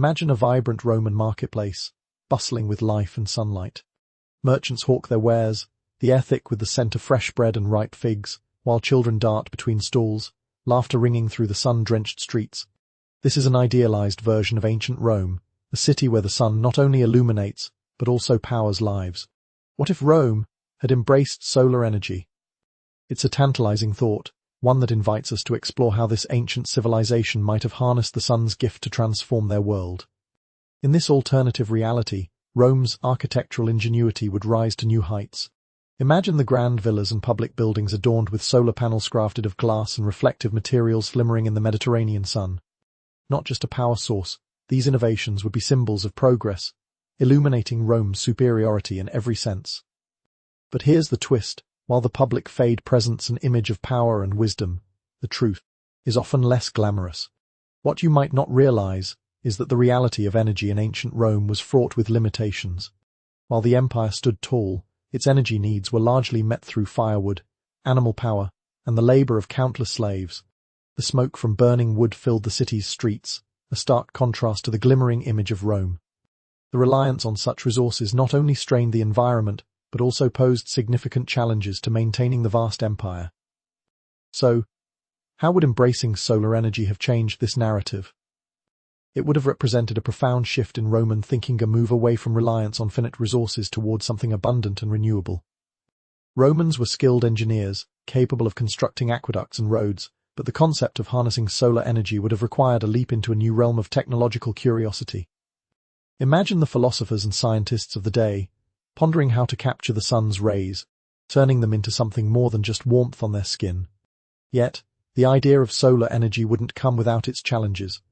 Imagine a vibrant Roman marketplace, bustling with life and sunlight. Merchants hawk their wares, the air thick with the scent of fresh bread and ripe figs, while children dart between stalls, laughter ringing through the sun-drenched streets. This is an idealized version of ancient Rome, a city where the sun not only illuminates, but also powers lives. What if Rome had embraced solar energy? It's a tantalizing thought, one that invites us to explore how this ancient civilization might have harnessed the sun's gift to transform their world. In this alternative reality, Rome's architectural ingenuity would rise to new heights. Imagine the grand villas and public buildings adorned with solar panels crafted of glass and reflective materials glimmering in the Mediterranean sun. Not just a power source, these innovations would be symbols of progress, illuminating Rome's superiority in every sense. But here's the twist. While the public fade presents an image of power and wisdom, the truth is often less glamorous. What you might not realize is that the reality of energy in ancient Rome was fraught with limitations. While the empire stood tall, its energy needs were largely met through firewood, animal power, and the labor of countless slaves. The smoke from burning wood filled the city's streets, a stark contrast to the glimmering image of Rome. The reliance on such resources not only strained the environment, but also posed significant challenges to maintaining the vast empire. So, how would embracing solar energy have changed this narrative? It would have represented a profound shift in Roman thinking, a move away from reliance on finite resources towards something abundant and renewable. Romans were skilled engineers, capable of constructing aqueducts and roads, but the concept of harnessing solar energy would have required a leap into a new realm of technological curiosity. Imagine the philosophers and scientists of the day, pondering how to capture the sun's rays, turning them into something more than just warmth on their skin. Yet, the idea of solar energy wouldn't come without its challenges.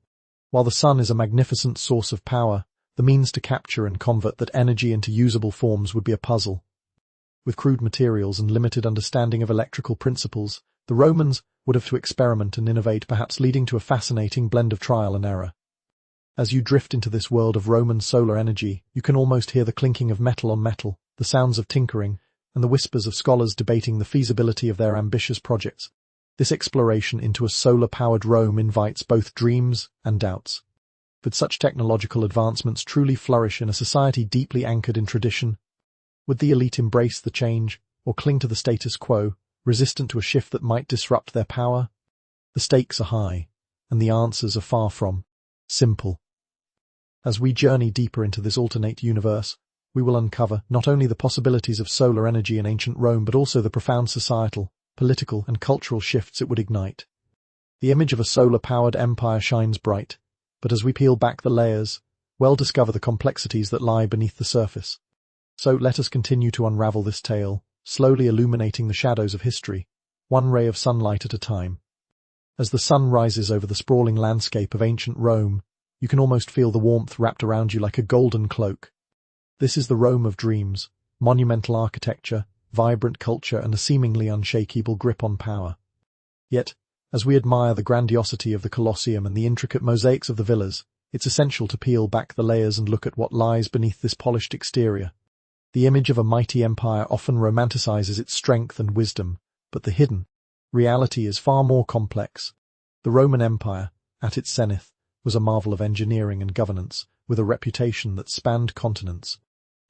While the sun is a magnificent source of power, the means to capture and convert that energy into usable forms would be a puzzle. With crude materials and limited understanding of electrical principles, the Romans would have to experiment and innovate, perhaps leading to a fascinating blend of trial and error. As you drift into this world of Roman solar energy, you can almost hear the clinking of metal on metal, the sounds of tinkering, and the whispers of scholars debating the feasibility of their ambitious projects. This exploration into a solar-powered Rome invites both dreams and doubts. Could such technological advancements truly flourish in a society deeply anchored in tradition? Would the elite embrace the change, or cling to the status quo, resistant to a shift that might disrupt their power? The stakes are high, and the answers are far from simple. As we journey deeper into this alternate universe, we will uncover not only the possibilities of solar energy in ancient Rome, but also the profound societal, political, and cultural shifts it would ignite. The image of a solar-powered empire shines bright, but as we peel back the layers, we'll discover the complexities that lie beneath the surface. So let us continue to unravel this tale, slowly illuminating the shadows of history, one ray of sunlight at a time. As the sun rises over the sprawling landscape of ancient Rome, you can almost feel the warmth wrapped around you like a golden cloak. This is the Rome of dreams, monumental architecture, vibrant culture, and a seemingly unshakable grip on power. Yet, as we admire the grandiosity of the Colosseum and the intricate mosaics of the villas, it's essential to peel back the layers and look at what lies beneath this polished exterior. The image of a mighty empire often romanticizes its strength and wisdom, but the hidden reality is far more complex. The Roman Empire, at its zenith, was a marvel of engineering and governance, with a reputation that spanned continents.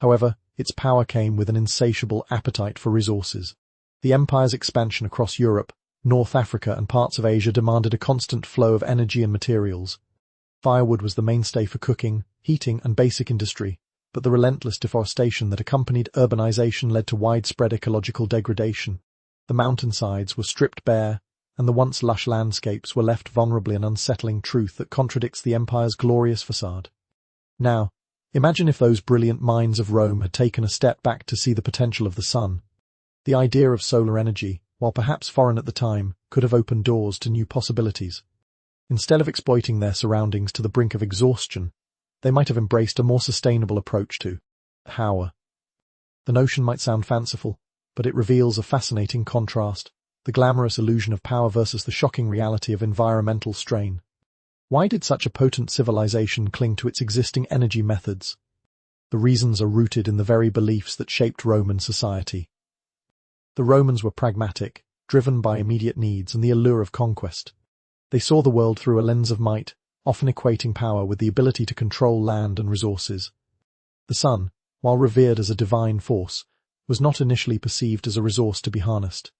However, its power came with an insatiable appetite for resources. The empire's expansion across Europe, North Africa, and parts of Asia demanded a constant flow of energy and materials. Firewood was the mainstay for cooking, heating, and basic industry, but the relentless deforestation that accompanied urbanization led to widespread ecological degradation. The mountainsides were stripped bare, and the once lush landscapes were left vulnerable, an unsettling truth that contradicts the empire's glorious facade. Now, imagine if those brilliant minds of Rome had taken a step back to see the potential of the sun. The idea of solar energy, while perhaps foreign at the time, could have opened doors to new possibilities. Instead of exploiting their surroundings to the brink of exhaustion, they might have embraced a more sustainable approach to power. The notion might sound fanciful, but it reveals a fascinating contrast, the glamorous illusion of power versus the shocking reality of environmental strain. Why did such a potent civilization cling to its existing energy methods? The reasons are rooted in the very beliefs that shaped Roman society. The Romans were pragmatic, driven by immediate needs and the allure of conquest. They saw the world through a lens of might, often equating power with the ability to control land and resources. The sun, while revered as a divine force, was not initially perceived as a resource to be harnessed.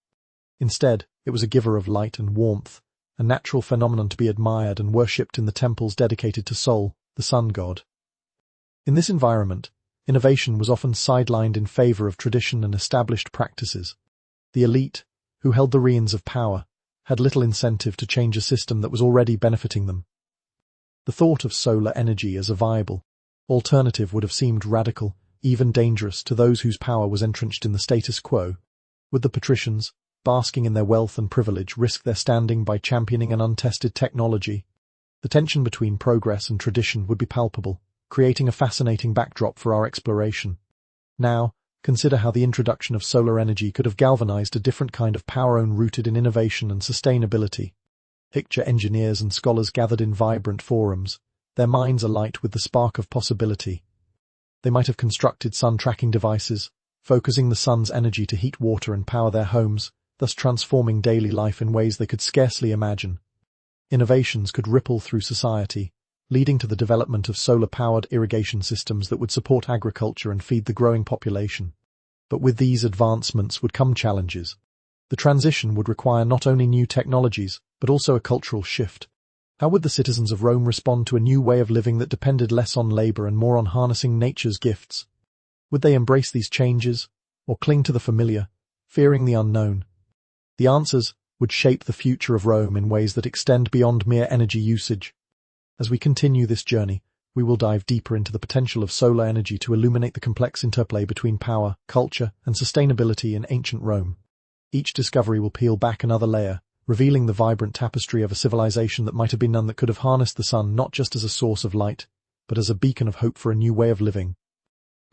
Instead, it was a giver of light and warmth, a natural phenomenon to be admired and worshipped in the temples dedicated to Sol, the sun god. In this environment, innovation was often sidelined in favor of tradition and established practices. The elite, who held the reins of power, had little incentive to change a system that was already benefiting them. The thought of solar energy as a viable alternative would have seemed radical, even dangerous to those whose power was entrenched in the status quo. Would the patricians, basking in their wealth and privilege, risk their standing by championing an untested technology? The tension between progress and tradition would be palpable, creating a fascinating backdrop for our exploration. Now, consider how the introduction of solar energy could have galvanized a different kind of power rooted in innovation and sustainability. Picture engineers and scholars gathered in vibrant forums, their minds alight with the spark of possibility. They might have constructed sun-tracking devices, focusing the sun's energy to heat water and power their homes, thus transforming daily life in ways they could scarcely imagine. Innovations could ripple through society, leading to the development of solar-powered irrigation systems that would support agriculture and feed the growing population. But with these advancements would come challenges. The transition would require not only new technologies, but also a cultural shift. How would the citizens of Rome respond to a new way of living that depended less on labor and more on harnessing nature's gifts? Would they embrace these changes, or cling to the familiar, fearing the unknown? The answers would shape the future of Rome in ways that extend beyond mere energy usage. As we continue this journey, we will dive deeper into the potential of solar energy to illuminate the complex interplay between power, culture, and sustainability in ancient Rome. Each discovery will peel back another layer, revealing the vibrant tapestry of a civilization that might have been none that could have harnessed the sun not just as a source of light, but as a beacon of hope for a new way of living.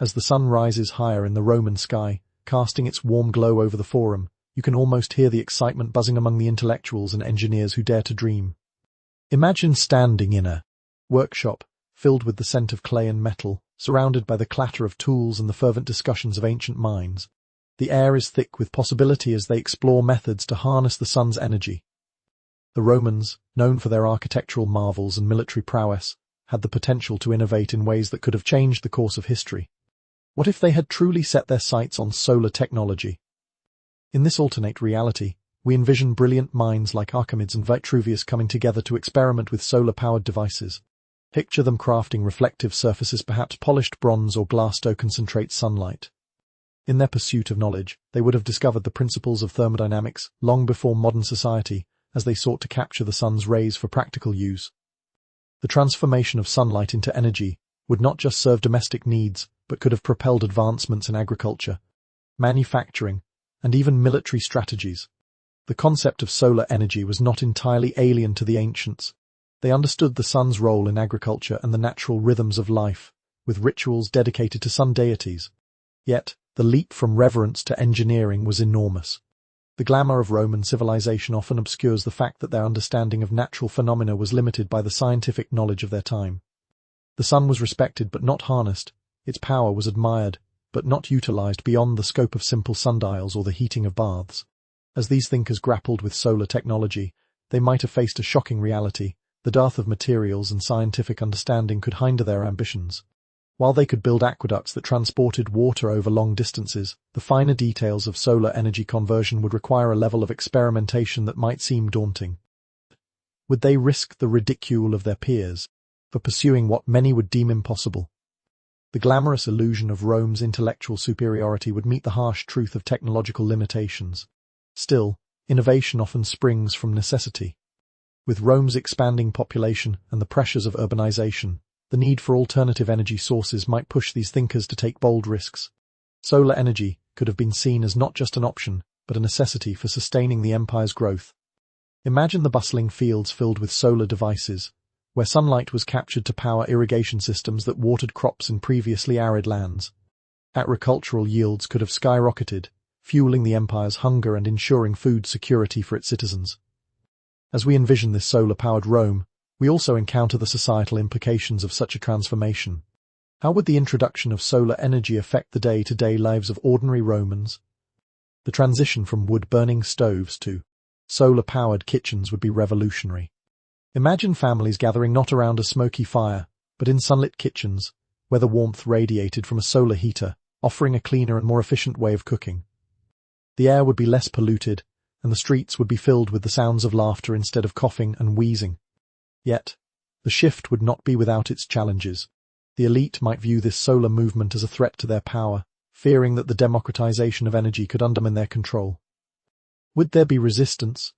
As the sun rises higher in the Roman sky, casting its warm glow over the forum, you can almost hear the excitement buzzing among the intellectuals and engineers who dare to dream. Imagine standing in a workshop, filled with the scent of clay and metal, surrounded by the clatter of tools and the fervent discussions of ancient minds. The air is thick with possibility as they explore methods to harness the sun's energy. The Romans, known for their architectural marvels and military prowess, had the potential to innovate in ways that could have changed the course of history. What if they had truly set their sights on solar technology? In this alternate reality, we envision brilliant minds like Archimedes and Vitruvius coming together to experiment with solar-powered devices. Picture them crafting reflective surfaces, perhaps polished bronze or glass to concentrate sunlight. In their pursuit of knowledge, they would have discovered the principles of thermodynamics long before modern society, as they sought to capture the sun's rays for practical use. The transformation of sunlight into energy would not just serve domestic needs, but could have propelled advancements in agriculture, manufacturing, and even military strategies. The concept of solar energy was not entirely alien to the ancients. They understood the sun's role in agriculture and the natural rhythms of life, with rituals dedicated to sun deities. Yet, the leap from reverence to engineering was enormous. The glamour of Roman civilization often obscures the fact that their understanding of natural phenomena was limited by the scientific knowledge of their time. The sun was respected but not harnessed, its power was admired but not utilized beyond the scope of simple sundials or the heating of baths. As these thinkers grappled with solar technology, they might have faced a shocking reality. The dearth of materials and scientific understanding could hinder their ambitions. While they could build aqueducts that transported water over long distances, the finer details of solar energy conversion would require a level of experimentation that might seem daunting. Would they risk the ridicule of their peers for pursuing what many would deem impossible? The glamorous illusion of Rome's intellectual superiority would meet the harsh truth of technological limitations. Still, innovation often springs from necessity. With Rome's expanding population and the pressures of urbanization, the need for alternative energy sources might push these thinkers to take bold risks. Solar energy could have been seen as not just an option, but a necessity for sustaining the empire's growth. Imagine the bustling fields filled with solar devices, where sunlight was captured to power irrigation systems that watered crops in previously arid lands. Agricultural yields could have skyrocketed, fueling the empire's hunger and ensuring food security for its citizens. As we envision this solar-powered Rome, we also encounter the societal implications of such a transformation. How would the introduction of solar energy affect the day-to-day lives of ordinary Romans? The transition from wood-burning stoves to solar-powered kitchens would be revolutionary. Imagine families gathering not around a smoky fire, but in sunlit kitchens, where the warmth radiated from a solar heater, offering a cleaner and more efficient way of cooking. The air would be less polluted, and the streets would be filled with the sounds of laughter instead of coughing and wheezing. Yet, the shift would not be without its challenges. The elite might view this solar movement as a threat to their power, fearing that the democratization of energy could undermine their control. Would there be resistance?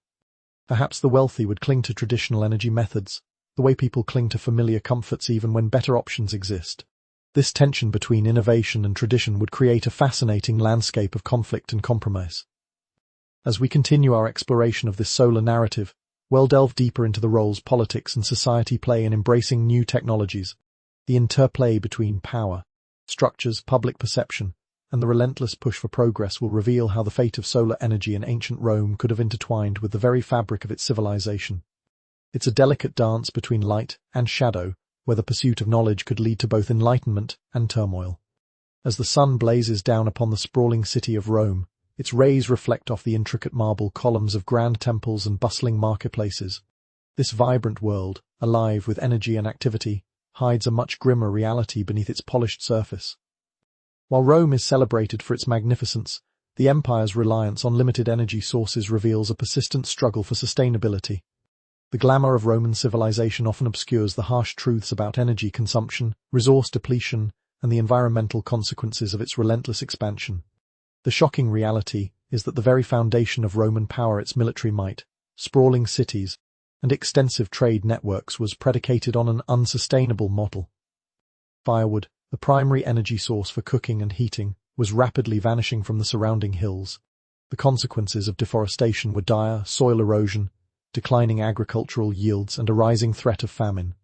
Perhaps the wealthy would cling to traditional energy methods, the way people cling to familiar comforts even when better options exist. This tension between innovation and tradition would create a fascinating landscape of conflict and compromise. As we continue our exploration of this solar narrative, we'll delve deeper into the roles politics and society play in embracing new technologies, the interplay between power, structures, public perception, and the relentless push for progress will reveal how the fate of solar energy in ancient Rome could have intertwined with the very fabric of its civilization. It's a delicate dance between light and shadow, where the pursuit of knowledge could lead to both enlightenment and turmoil. As the sun blazes down upon the sprawling city of Rome, its rays reflect off the intricate marble columns of grand temples and bustling marketplaces. This vibrant world, alive with energy and activity, hides a much grimmer reality beneath its polished surface. While Rome is celebrated for its magnificence, the empire's reliance on limited energy sources reveals a persistent struggle for sustainability. The glamour of Roman civilization often obscures the harsh truths about energy consumption, resource depletion, and the environmental consequences of its relentless expansion. The shocking reality is that the very foundation of Roman power, its military might, sprawling cities, and extensive trade networks was predicated on an unsustainable model. Firewood, the primary energy source for cooking and heating, was rapidly vanishing from the surrounding hills. The consequences of deforestation were dire: soil erosion, declining agricultural yields, and a rising threat of famine.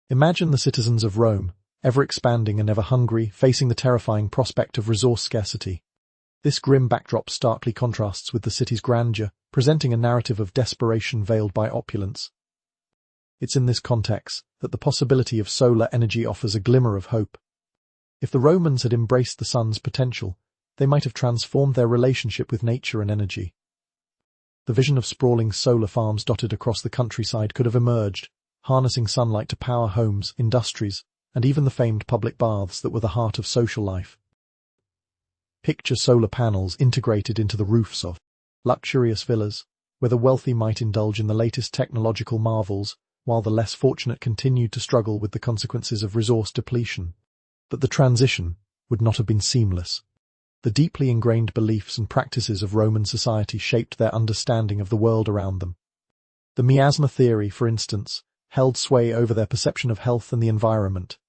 Imagine the citizens of Rome, ever expanding and ever hungry, facing the terrifying prospect of resource scarcity. This grim backdrop starkly contrasts with the city's grandeur, presenting a narrative of desperation veiled by opulence. It's in this context that the possibility of solar energy offers a glimmer of hope. If the Romans had embraced the sun's potential, they might have transformed their relationship with nature and energy. The vision of sprawling solar farms dotted across the countryside could have emerged, harnessing sunlight to power homes, industries, and even the famed public baths that were the heart of social life. Picture solar panels integrated into the roofs of luxurious villas, where the wealthy might indulge in the latest technological marvels, while the less fortunate continued to struggle with the consequences of resource depletion. But the transition would not have been seamless. The deeply ingrained beliefs and practices of Roman society shaped their understanding of the world around them. The miasma theory, for instance, held sway over their perception of health and the environment.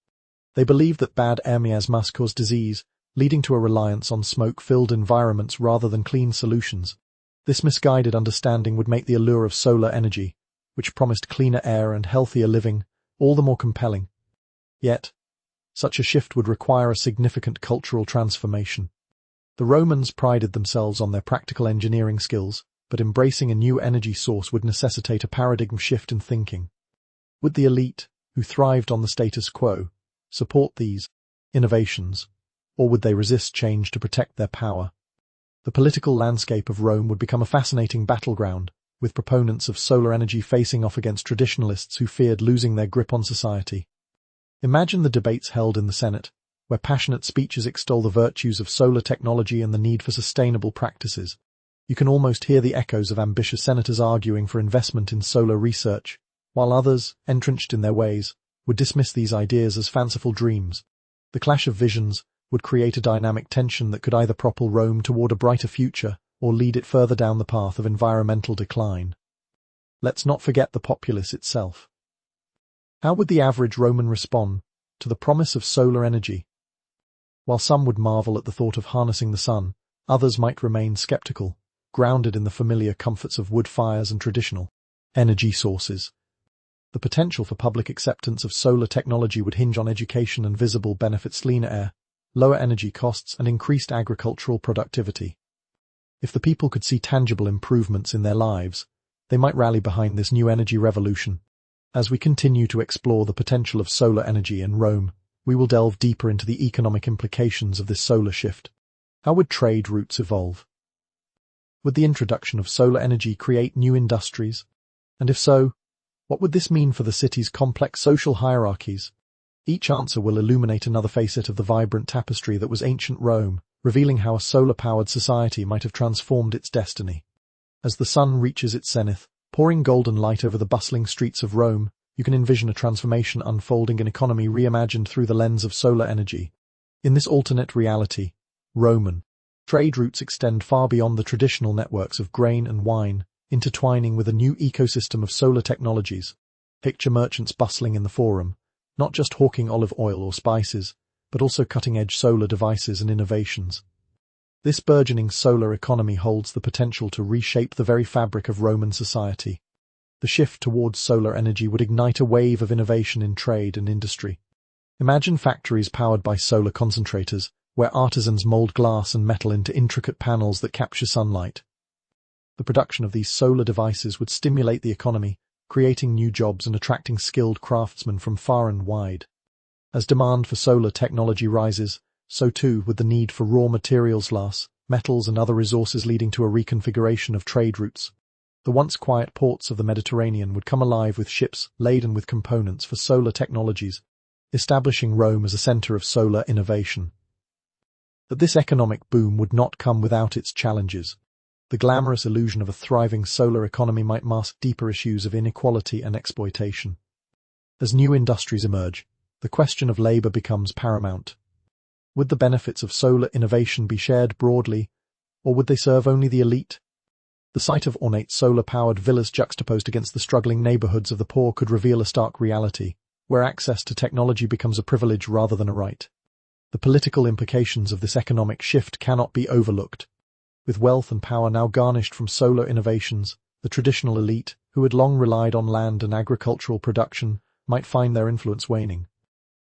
They believed that bad air miasmas caused disease, leading to a reliance on smoke-filled environments rather than clean solutions. This misguided understanding would make the allure of solar energy, which promised cleaner air and healthier living, all the more compelling. Yet, such a shift would require a significant cultural transformation. The Romans prided themselves on their practical engineering skills, but embracing a new energy source would necessitate a paradigm shift in thinking. Would the elite, who thrived on the status quo, support these innovations, or would they resist change to protect their power? The political landscape of Rome would become a fascinating battleground, with proponents of solar energy facing off against traditionalists who feared losing their grip on society. Imagine the debates held in the Senate, where passionate speeches extol the virtues of solar technology and the need for sustainable practices. You can almost hear the echoes of ambitious senators arguing for investment in solar research, while others, entrenched in their ways, would dismiss these ideas as fanciful dreams. The clash of visions would create a dynamic tension that could either propel Rome toward a brighter future or lead it further down the path of environmental decline. Let's not forget the populace itself. How would the average Roman respond to the promise of solar energy? While some would marvel at the thought of harnessing the sun, others might remain skeptical, grounded in the familiar comforts of wood fires and traditional energy sources. The potential for public acceptance of solar technology would hinge on education and visible benefits: cleaner air, lower energy costs, and increased agricultural productivity. If the people could see tangible improvements in their lives, they might rally behind this new energy revolution. As we continue to explore the potential of solar energy in Rome, we will delve deeper into the economic implications of this solar shift. How would trade routes evolve? Would the introduction of solar energy create new industries? And if so, What would this mean for the city's complex social hierarchies? Each answer will illuminate another facet of the vibrant tapestry that was ancient Rome, revealing how a solar-powered society might have transformed its destiny. As the sun reaches its zenith, pouring golden light over the bustling streets of Rome, you can envision a transformation unfolding, an economy reimagined through the lens of solar energy. In this alternate reality, Roman trade routes extend far beyond the traditional networks of grain and wine, intertwining with a new ecosystem of solar technologies. Picture merchants bustling in the forum, not just hawking olive oil or spices, but also cutting-edge solar devices and innovations. This burgeoning solar economy holds the potential to reshape the very fabric of Roman society. The shift towards solar energy would ignite a wave of innovation in trade and industry. Imagine factories powered by solar concentrators, where artisans mold glass and metal into intricate panels that capture sunlight. The production of these solar devices would stimulate the economy, creating new jobs and attracting skilled craftsmen from far and wide. As demand for solar technology rises, so too would the need for raw materials, glass, metals and other resources, leading to a reconfiguration of trade routes. The once quiet ports of the Mediterranean would come alive with ships laden with components for solar technologies, establishing Rome as a center of solar innovation. But this economic boom would not come without its challenges. The glamorous illusion of a thriving solar economy might mask deeper issues of inequality and exploitation. As new industries emerge, the question of labor becomes paramount. Would the benefits of solar innovation be shared broadly, or would they serve only the elite? The sight of ornate solar-powered villas juxtaposed against the struggling neighborhoods of the poor could reveal a stark reality, where access to technology becomes a privilege rather than a right. The political implications of this economic shift cannot be overlooked. With wealth and power now garnished from solar innovations, the traditional elite, who had long relied on land and agricultural production, might find their influence waning.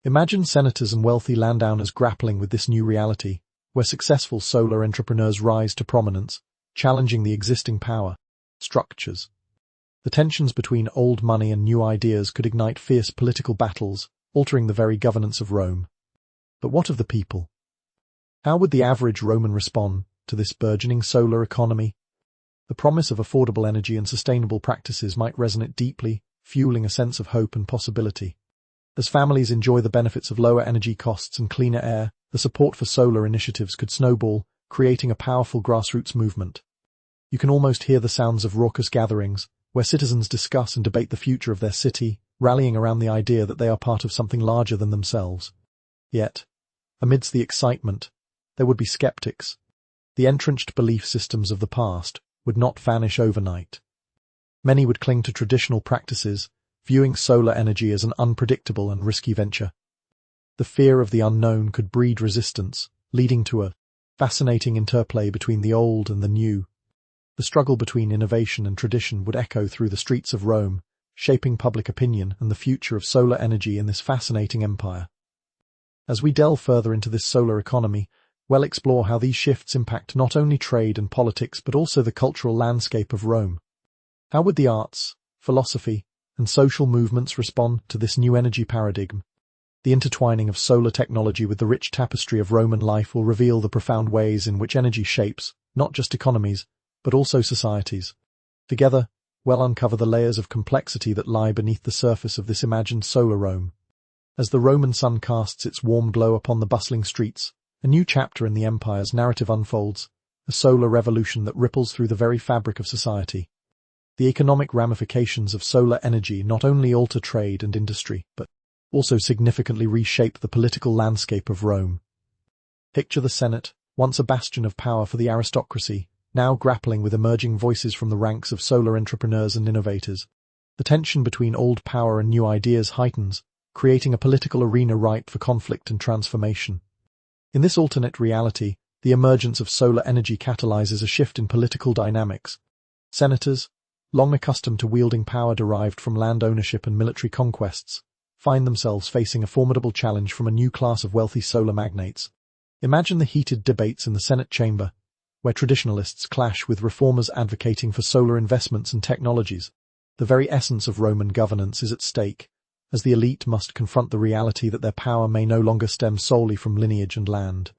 Imagine senators and wealthy landowners grappling with this new reality, where successful solar entrepreneurs rise to prominence, challenging the existing power structures. The tensions between old money and new ideas could ignite fierce political battles, altering the very governance of Rome. But what of the people? How would the average Roman respond to this burgeoning solar economy? The promise of affordable energy and sustainable practices might resonate deeply, fueling a sense of hope and possibility. As families enjoy the benefits of lower energy costs and cleaner air, the support for solar initiatives could snowball, creating a powerful grassroots movement. You can almost hear the sounds of raucous gatherings, where citizens discuss and debate the future of their city, rallying around the idea that they are part of something larger than themselves. Yet, amidst the excitement, there would be skeptics. The entrenched belief systems of the past would not vanish overnight. Many would cling to traditional practices, viewing solar energy as an unpredictable and risky venture. The fear of the unknown could breed resistance, leading to a fascinating interplay between the old and the new. The struggle between innovation and tradition would echo through the streets of Rome, shaping public opinion and the future of solar energy in this fascinating empire. As we delve further into this solar economy, we'll explore how these shifts impact not only trade and politics but also the cultural landscape of Rome. How would the arts, philosophy, and social movements respond to this new energy paradigm? The intertwining of solar technology with the rich tapestry of Roman life will reveal the profound ways in which energy shapes not just economies, but also societies. Together, we'll uncover the layers of complexity that lie beneath the surface of this imagined solar Rome. As the Roman sun casts its warm glow upon the bustling streets, a new chapter in the empire's narrative unfolds, a solar revolution that ripples through the very fabric of society. The economic ramifications of solar energy not only alter trade and industry, but also significantly reshape the political landscape of Rome. Picture the Senate, once a bastion of power for the aristocracy, now grappling with emerging voices from the ranks of solar entrepreneurs and innovators. The tension between old power and new ideas heightens, creating a political arena ripe for conflict and transformation. In this alternate reality, the emergence of solar energy catalyzes a shift in political dynamics. Senators, long accustomed to wielding power derived from land ownership and military conquests, find themselves facing a formidable challenge from a new class of wealthy solar magnates. Imagine the heated debates in the Senate chamber, where traditionalists clash with reformers advocating for solar investments and technologies. The very essence of Roman governance is at stake, as the elite must confront the reality that their power may no longer stem solely from lineage and land.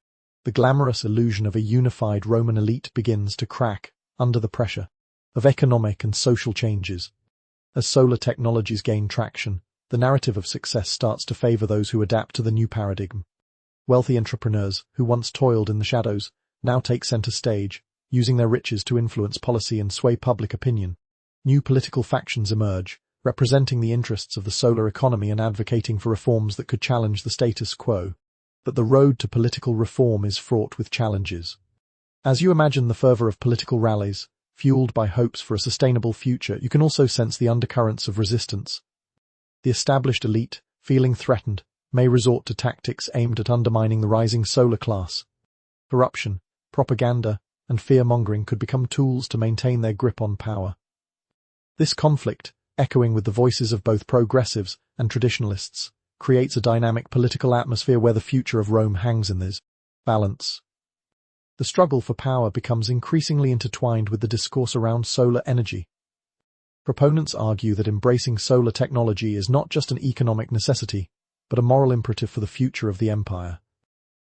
The glamorous illusion of a unified Roman elite begins to crack under the pressure of economic and social changes. As solar technologies gain traction, the narrative of success starts to favor those who adapt to the new paradigm. Wealthy entrepreneurs, who once toiled in the shadows, now take center stage, using their riches to influence policy and sway public opinion. New political factions emerge, representing the interests of the solar economy and advocating for reforms that could challenge the status quo. But the road to political reform is fraught with challenges. As you imagine the fervor of political rallies, fueled by hopes for a sustainable future, you can also sense the undercurrents of resistance. The established elite, feeling threatened, may resort to tactics aimed at undermining the rising solar class. Corruption, propaganda, and fear-mongering could become tools to maintain their grip on power. This conflict, echoing with the voices of both progressives and traditionalists, creates a dynamic political atmosphere where the future of Rome hangs in this balance. The struggle for power becomes increasingly intertwined with the discourse around solar energy. Proponents argue that embracing solar technology is not just an economic necessity, but a moral imperative for the future of the empire.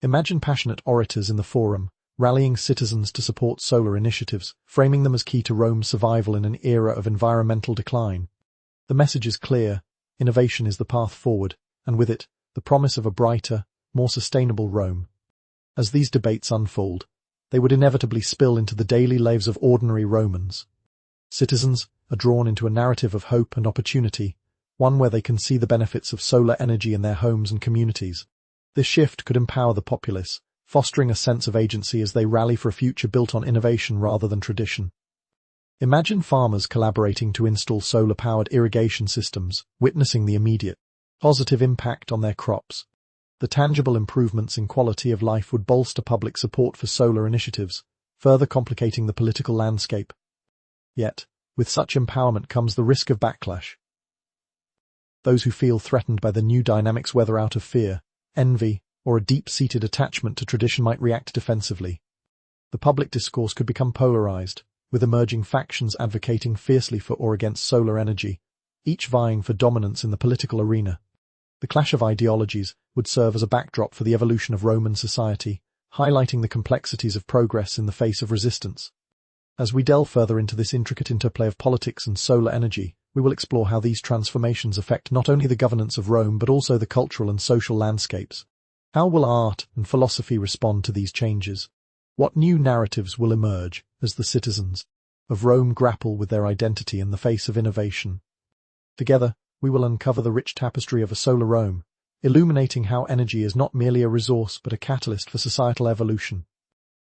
Imagine passionate orators in the forum, rallying citizens to support solar initiatives, framing them as key to Rome's survival in an era of environmental decline. The message is clear: innovation is the path forward, and with it, the promise of a brighter, more sustainable Rome. As these debates unfold, they would inevitably spill into the daily lives of ordinary Romans. Citizens are drawn into a narrative of hope and opportunity, one where they can see the benefits of solar energy in their homes and communities. This shift could empower the populace, fostering a sense of agency as they rally for a future built on innovation rather than tradition. Imagine farmers collaborating to install solar-powered irrigation systems, witnessing the immediate, positive impact on their crops. The tangible improvements in quality of life would bolster public support for solar initiatives, further complicating the political landscape. Yet, with such empowerment comes the risk of backlash. Those who feel threatened by the new dynamics, whether out of fear, envy, or a deep-seated attachment to tradition, might react defensively. The public discourse could become polarized, with emerging factions advocating fiercely for or against solar energy, each vying for dominance in the political arena. The clash of ideologies would serve as a backdrop for the evolution of Roman society, highlighting the complexities of progress in the face of resistance. As we delve further into this intricate interplay of politics and solar energy, we will explore how these transformations affect not only the governance of Rome but also the cultural and social landscapes. How will art and philosophy respond to these changes? What new narratives will emerge as the citizens of Rome grapple with their identity in the face of innovation? Together, we will uncover the rich tapestry of a solar Rome, illuminating how energy is not merely a resource but a catalyst for societal evolution.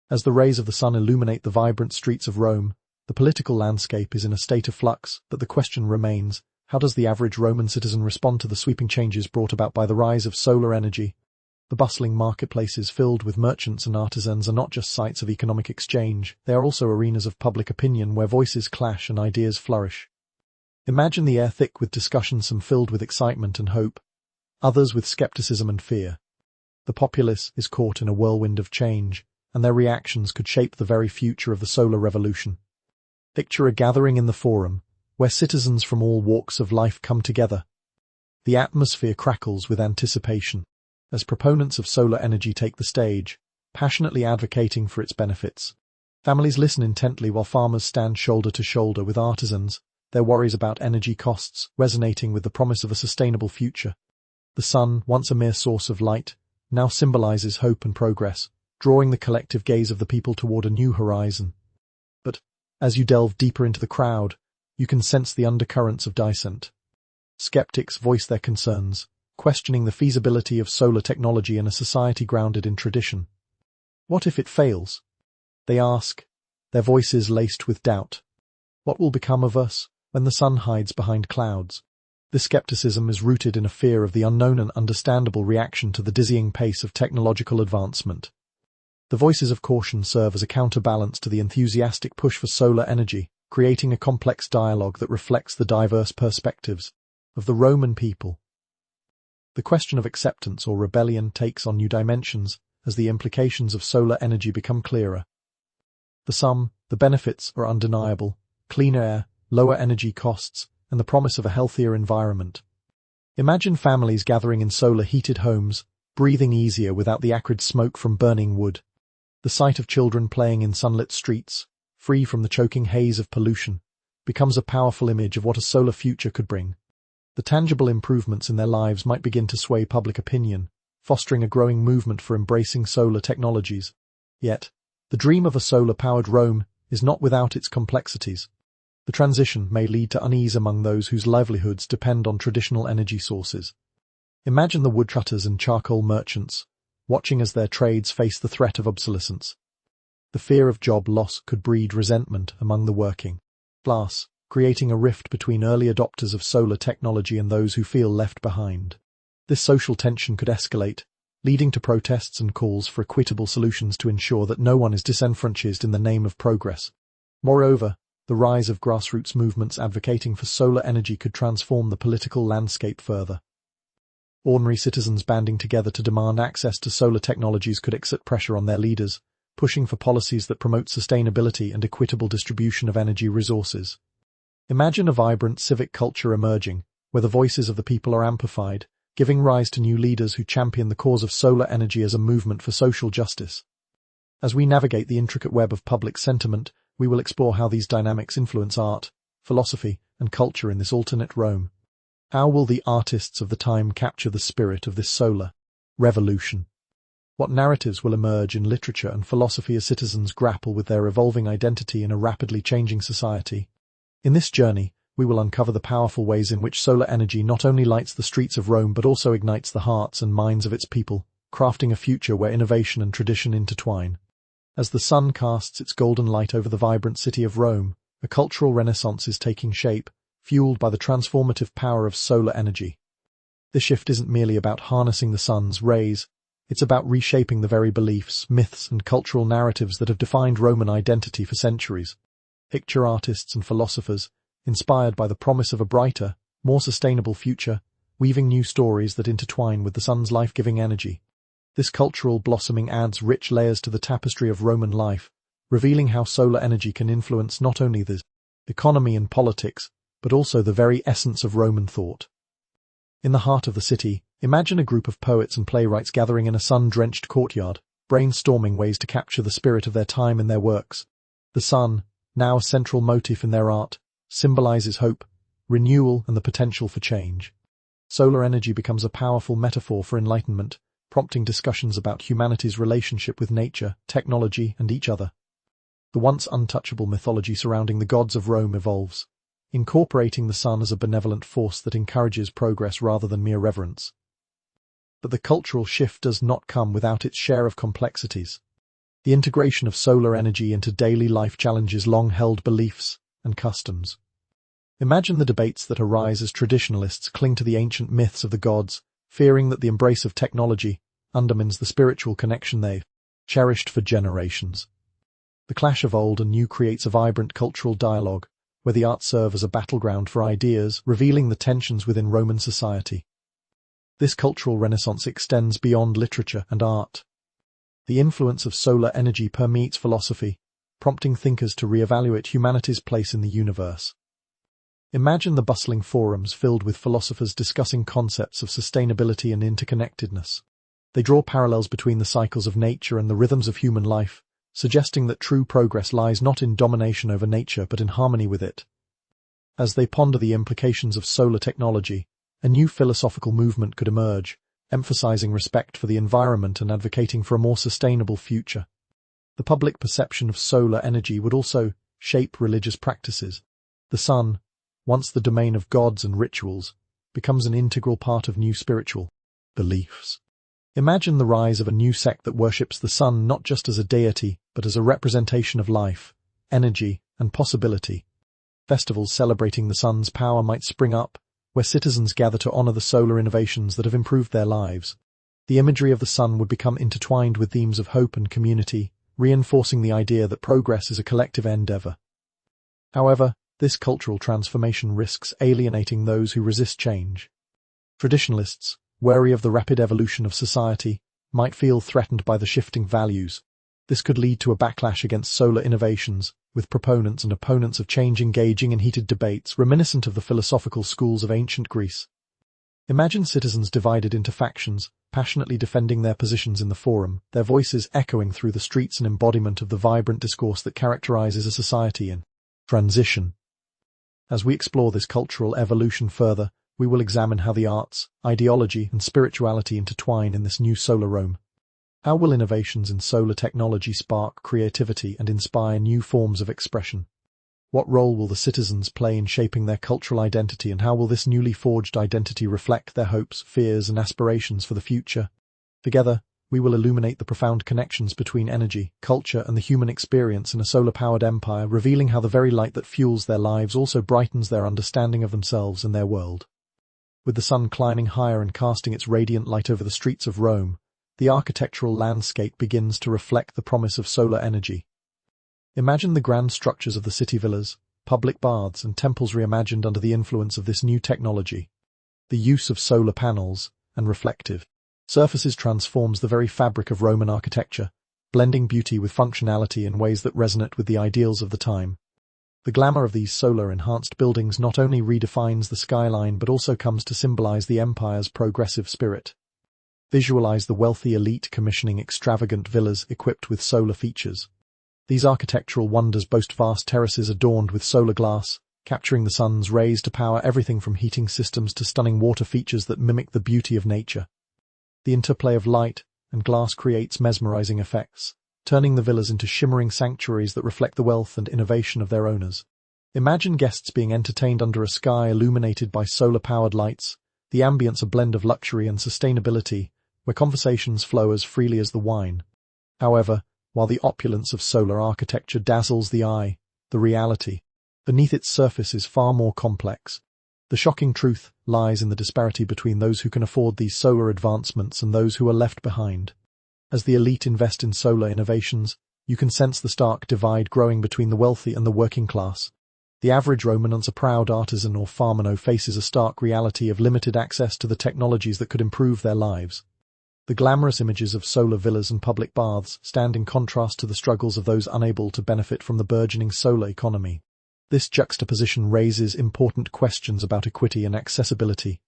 As the rays of the sun illuminate the vibrant streets of Rome, the political landscape is in a state of flux, but the question remains: how does the average Roman citizen respond to the sweeping changes brought about by the rise of solar energy? The bustling marketplaces filled with merchants and artisans are not just sites of economic exchange, they are also arenas of public opinion where voices clash and ideas flourish. Imagine the air thick with discussion, some filled with excitement and hope, others with skepticism and fear. The populace is caught in a whirlwind of change, and their reactions could shape the very future of the solar revolution. Picture a gathering in the forum, where citizens from all walks of life come together. The atmosphere crackles with anticipation, as proponents of solar energy take the stage, passionately advocating for its benefits. Families listen intently while farmers stand shoulder to shoulder with artisans, their worries about energy costs resonating with the promise of a sustainable future. The sun, once a mere source of light, now symbolizes hope and progress, drawing the collective gaze of the people toward a new horizon. But, as you delve deeper into the crowd, you can sense the undercurrents of dissent. Skeptics voice their concerns, questioning the feasibility of solar technology in a society grounded in tradition. What if it fails? They ask, their voices laced with doubt. What will become of us when the sun hides behind clouds? This skepticism is rooted in a fear of the unknown and understandable reaction to the dizzying pace of technological advancement. The voices of caution serve as a counterbalance to the enthusiastic push for solar energy, creating a complex dialogue that reflects the diverse perspectives of the Roman people. The question of acceptance or rebellion takes on new dimensions as the implications of solar energy become clearer. The benefits are undeniable: cleaner air, lower energy costs, and the promise of a healthier environment. Imagine families gathering in solar-heated homes, breathing easier without the acrid smoke from burning wood. The sight of children playing in sunlit streets, free from the choking haze of pollution, becomes a powerful image of what a solar future could bring. The tangible improvements in their lives might begin to sway public opinion, fostering a growing movement for embracing solar technologies. Yet, the dream of a solar-powered Rome is not without its complexities. The transition may lead to unease among those whose livelihoods depend on traditional energy sources. Imagine the woodcutters and charcoal merchants, watching as their trades face the threat of obsolescence. The fear of job loss could breed resentment among the working class, creating a rift between early adopters of solar technology and those who feel left behind. This social tension could escalate, leading to protests and calls for equitable solutions to ensure that no one is disenfranchised in the name of progress. Moreover, the rise of grassroots movements advocating for solar energy could transform the political landscape further. Ordinary citizens banding together to demand access to solar technologies could exert pressure on their leaders, pushing for policies that promote sustainability and equitable distribution of energy resources. Imagine a vibrant civic culture emerging, where the voices of the people are amplified, giving rise to new leaders who champion the cause of solar energy as a movement for social justice. As we navigate the intricate web of public sentiment, we will explore how these dynamics influence art, philosophy, and culture in this alternate Rome. How will the artists of the time capture the spirit of this solar revolution? What narratives will emerge in literature and philosophy as citizens grapple with their evolving identity in a rapidly changing society? In this journey, we will uncover the powerful ways in which solar energy not only lights the streets of Rome but also ignites the hearts and minds of its people, crafting a future where innovation and tradition intertwine. As the sun casts its golden light over the vibrant city of Rome, a cultural renaissance is taking shape, fueled by the transformative power of solar energy. This shift isn't merely about harnessing the sun's rays, it's about reshaping the very beliefs, myths, and cultural narratives that have defined Roman identity for centuries. Picture artists and philosophers, inspired by the promise of a brighter, more sustainable future, weaving new stories that intertwine with the sun's life-giving energy. This cultural blossoming adds rich layers to the tapestry of Roman life, revealing how solar energy can influence not only the economy and politics, but also the very essence of Roman thought. In the heart of the city, imagine a group of poets and playwrights gathering in a sun-drenched courtyard, brainstorming ways to capture the spirit of their time in their works. The sun, now a central motif in their art, symbolizes hope, renewal, and the potential for change. Solar energy becomes a powerful metaphor for enlightenment, prompting discussions about humanity's relationship with nature, technology, and each other. The once untouchable mythology surrounding the gods of Rome evolves, incorporating the sun as a benevolent force that encourages progress rather than mere reverence. But the cultural shift does not come without its share of complexities. The integration of solar energy into daily life challenges long-held beliefs and customs. Imagine the debates that arise as traditionalists cling to the ancient myths of the gods, fearing that the embrace of technology undermines the spiritual connection they've cherished for generations. The clash of old and new creates a vibrant cultural dialogue, where the arts serve as a battleground for ideas, revealing the tensions within Roman society. This cultural renaissance extends beyond literature and art. The influence of solar energy permeates philosophy, prompting thinkers to reevaluate humanity's place in the universe. Imagine the bustling forums filled with philosophers discussing concepts of sustainability and interconnectedness. They draw parallels between the cycles of nature and the rhythms of human life, suggesting that true progress lies not in domination over nature but in harmony with it. As they ponder the implications of solar technology, a new philosophical movement could emerge, emphasizing respect for the environment and advocating for a more sustainable future. The public perception of solar energy would also shape religious practices. The sun, once the domain of gods and rituals, becomes an integral part of new spiritual beliefs. Imagine the rise of a new sect that worships the sun not just as a deity, but as a representation of life, energy, and possibility. Festivals celebrating the sun's power might spring up, where citizens gather to honor the solar innovations that have improved their lives. The imagery of the sun would become intertwined with themes of hope and community, reinforcing the idea that progress is a collective endeavor. However, this cultural transformation risks alienating those who resist change. Traditionalists, wary of the rapid evolution of society, might feel threatened by the shifting values. This could lead to a backlash against solar innovations, with proponents and opponents of change engaging in heated debates reminiscent of the philosophical schools of ancient Greece. Imagine citizens divided into factions, passionately defending their positions in the forum, their voices echoing through the streets, an embodiment of the vibrant discourse that characterizes a society in transition. As we explore this cultural evolution further, we will examine how the arts, ideology, and spirituality intertwine in this new solar Rome. How will innovations in solar technology spark creativity and inspire new forms of expression? What role will the citizens play in shaping their cultural identity, and how will this newly forged identity reflect their hopes, fears, and aspirations for the future? Together, we will illuminate the profound connections between energy, culture, and the human experience in a solar-powered empire, revealing how the very light that fuels their lives also brightens their understanding of themselves and their world. With the sun climbing higher and casting its radiant light over the streets of Rome, the architectural landscape begins to reflect the promise of solar energy. Imagine the grand structures of the city villas, public baths, and temples reimagined under the influence of this new technology. The use of solar panels and reflective surfaces transforms the very fabric of Roman architecture, blending beauty with functionality in ways that resonate with the ideals of the time. The glamour of these solar-enhanced buildings not only redefines the skyline but also comes to symbolize the empire's progressive spirit. Visualize the wealthy elite commissioning extravagant villas equipped with solar features. These architectural wonders boast vast terraces adorned with solar glass, capturing the sun's rays to power everything from heating systems to stunning water features that mimic the beauty of nature. The interplay of light and glass creates mesmerizing effects, turning the villas into shimmering sanctuaries that reflect the wealth and innovation of their owners. Imagine guests being entertained under a sky illuminated by solar-powered lights, the ambience a blend of luxury and sustainability, where conversations flow as freely as the wine. However, while the opulence of solar architecture dazzles the eye, the reality beneath its surface is far more complex. The shocking truth lies in the disparity between those who can afford these solar advancements and those who are left behind. As the elite invest in solar innovations, you can sense the stark divide growing between the wealthy and the working class. The average Roman, once a proud artisan or farmer, faces a stark reality of limited access to the technologies that could improve their lives. The glamorous images of solar villas and public baths stand in contrast to the struggles of those unable to benefit from the burgeoning solar economy. This juxtaposition raises important questions about equity and accessibility.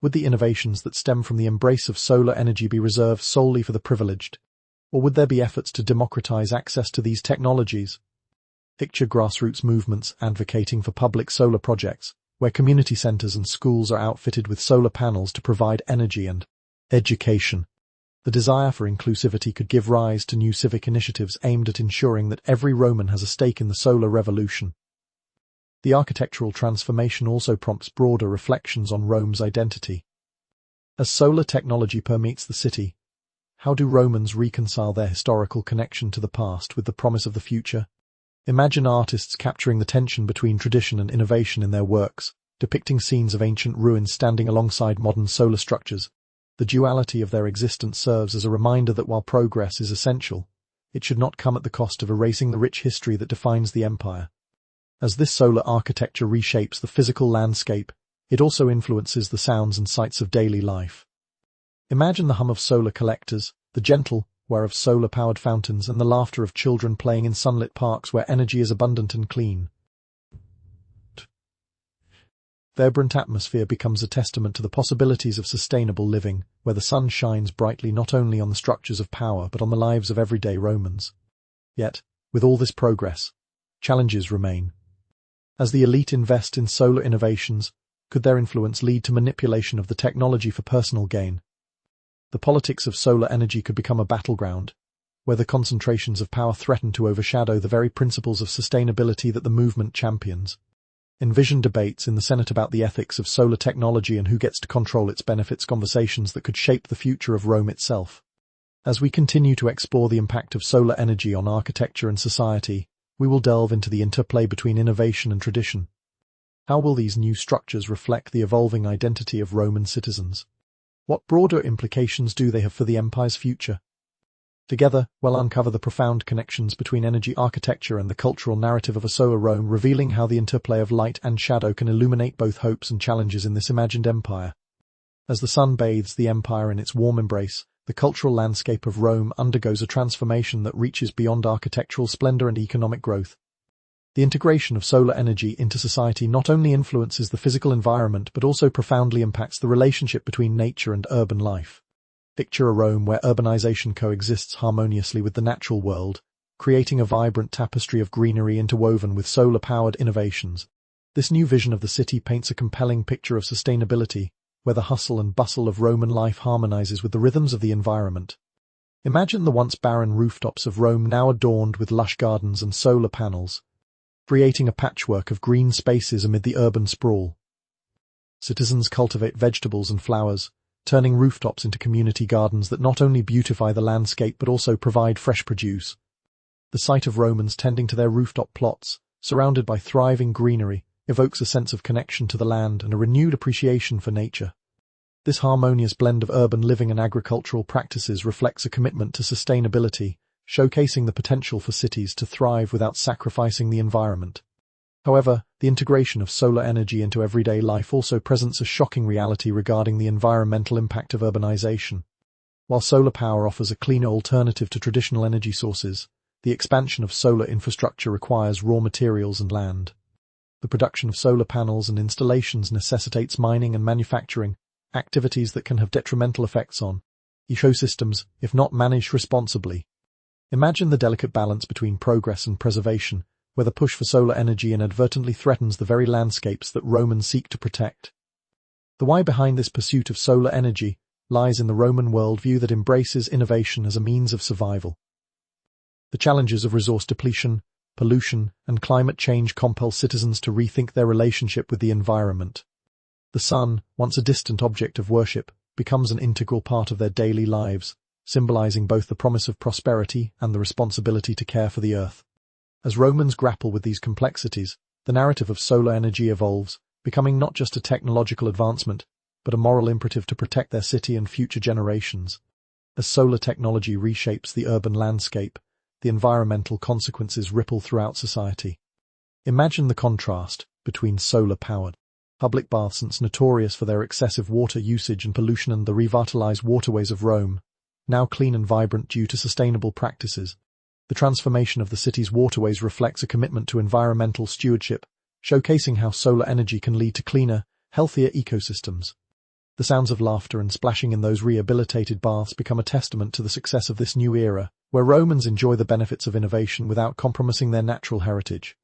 Would the innovations that stem from the embrace of solar energy be reserved solely for the privileged? Or would there be efforts to democratize access to these technologies? Picture grassroots movements advocating for public solar projects, where community centers and schools are outfitted with solar panels to provide energy and education. The desire for inclusivity could give rise to new civic initiatives aimed at ensuring that every Roman has a stake in the solar revolution. The architectural transformation also prompts broader reflections on Rome's identity. As solar technology permeates the city, how do Romans reconcile their historical connection to the past with the promise of the future? Imagine artists capturing the tension between tradition and innovation in their works, depicting scenes of ancient ruins standing alongside modern solar structures. The duality of their existence serves as a reminder that while progress is essential, it should not come at the cost of erasing the rich history that defines the empire. As this solar architecture reshapes the physical landscape, it also influences the sounds and sights of daily life. Imagine the hum of solar collectors, the gentle whir of solar-powered fountains, and the laughter of children playing in sunlit parks where energy is abundant and clean. The vibrant atmosphere becomes a testament to the possibilities of sustainable living, where the sun shines brightly not only on the structures of power but on the lives of everyday Romans. Yet, with all this progress, challenges remain. As the elite invest in solar innovations, could their influence lead to manipulation of the technology for personal gain? The politics of solar energy could become a battleground, where the concentrations of power threaten to overshadow the very principles of sustainability that the movement champions. Envision debates in the Senate about the ethics of solar technology and who gets to control its benefits, conversations that could shape the future of Rome itself. As we continue to explore the impact of solar energy on architecture and society, we will delve into the interplay between innovation and tradition. How will these new structures reflect the evolving identity of Roman citizens? What broader implications do they have for the empire's future? Together, we'll uncover the profound connections between energy architecture and the cultural narrative of a solar Rome, revealing how the interplay of light and shadow can illuminate both hopes and challenges in this imagined empire. As the sun bathes the empire in its warm embrace, the cultural landscape of Rome undergoes a transformation that reaches beyond architectural splendor and economic growth. The integration of solar energy into society not only influences the physical environment but also profoundly impacts the relationship between nature and urban life. Picture a Rome where urbanization coexists harmoniously with the natural world, creating a vibrant tapestry of greenery interwoven with solar-powered innovations. This new vision of the city paints a compelling picture of sustainability, where the hustle and bustle of Roman life harmonizes with the rhythms of the environment. Imagine the once barren rooftops of Rome now adorned with lush gardens and solar panels, creating a patchwork of green spaces amid the urban sprawl. Citizens cultivate vegetables and flowers, turning rooftops into community gardens that not only beautify the landscape but also provide fresh produce. The sight of Romans tending to their rooftop plots, surrounded by thriving greenery, evokes a sense of connection to the land and a renewed appreciation for nature. This harmonious blend of urban living and agricultural practices reflects a commitment to sustainability, showcasing the potential for cities to thrive without sacrificing the environment. However, the integration of solar energy into everyday life also presents a shocking reality regarding the environmental impact of urbanization. While solar power offers a cleaner alternative to traditional energy sources, the expansion of solar infrastructure requires raw materials and land. The production of solar panels and installations necessitates mining and manufacturing, activities that can have detrimental effects on ecosystems if not managed responsibly. Imagine the delicate balance between progress and preservation, where the push for solar energy inadvertently threatens the very landscapes that Romans seek to protect. The why behind this pursuit of solar energy lies in the Roman worldview that embraces innovation as a means of survival. The challenges of resource depletion, pollution, and climate change compel citizens to rethink their relationship with the environment. The sun, once a distant object of worship, becomes an integral part of their daily lives, symbolizing both the promise of prosperity and the responsibility to care for the earth. As Romans grapple with these complexities, the narrative of solar energy evolves, becoming not just a technological advancement, but a moral imperative to protect their city and future generations. As solar technology reshapes the urban landscape, the environmental consequences ripple throughout society. Imagine the contrast between solar-powered public baths, once notorious for their excessive water usage and pollution, and the revitalized waterways of Rome, now clean and vibrant due to sustainable practices. The transformation of the city's waterways reflects a commitment to environmental stewardship, showcasing how solar energy can lead to cleaner, healthier ecosystems. The sounds of laughter and splashing in those rehabilitated baths become a testament to the success of this new era, where Romans enjoy the benefits of innovation without compromising their natural heritage.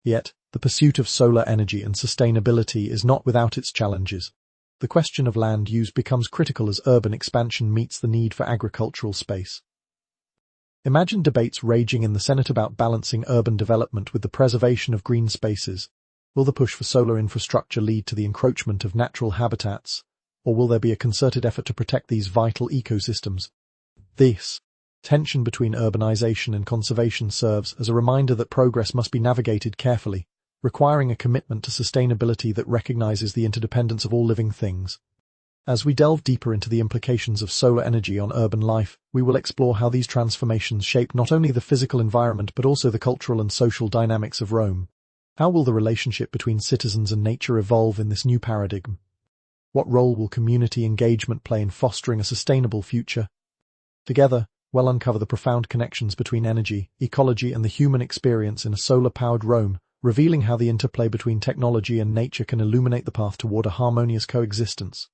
Yet, the pursuit of solar energy and sustainability is not without its challenges. The question of land use becomes critical as urban expansion meets the need for agricultural space. Imagine debates raging in the Senate about balancing urban development with the preservation of green spaces. Will the push for solar infrastructure lead to the encroachment of natural habitats, or will there be a concerted effort to protect these vital ecosystems? This tension between urbanization and conservation serves as a reminder that progress must be navigated carefully, requiring a commitment to sustainability that recognizes the interdependence of all living things. As we delve deeper into the implications of solar energy on urban life, we will explore how these transformations shape not only the physical environment but also the cultural and social dynamics of Rome. How will the relationship between citizens and nature evolve in this new paradigm? What role will community engagement play in fostering a sustainable future? Together, we'll uncover the profound connections between energy, ecology, and the human experience in a solar-powered Rome, revealing how the interplay between technology and nature can illuminate the path toward a harmonious coexistence.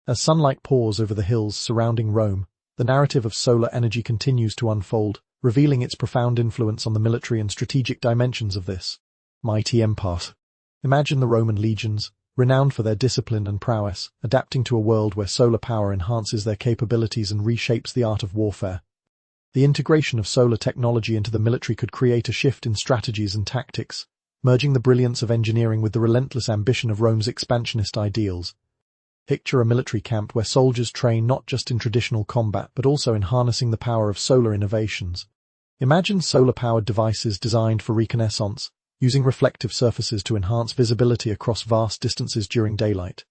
As sunlight pours over the hills surrounding Rome, the narrative of solar energy continues to unfold, revealing its profound influence on the military and strategic dimensions of this mighty empire. Imagine the Roman legions, renowned for their discipline and prowess, adapting to a world where solar power enhances their capabilities and reshapes the art of warfare. The integration of solar technology into the military could create a shift in strategies and tactics, merging the brilliance of engineering with the relentless ambition of Rome's expansionist ideals. Picture a military camp where soldiers train not just in traditional combat but also in harnessing the power of solar innovations. Imagine solar-powered devices designed for reconnaissance, using reflective surfaces to enhance visibility across vast distances during daylight.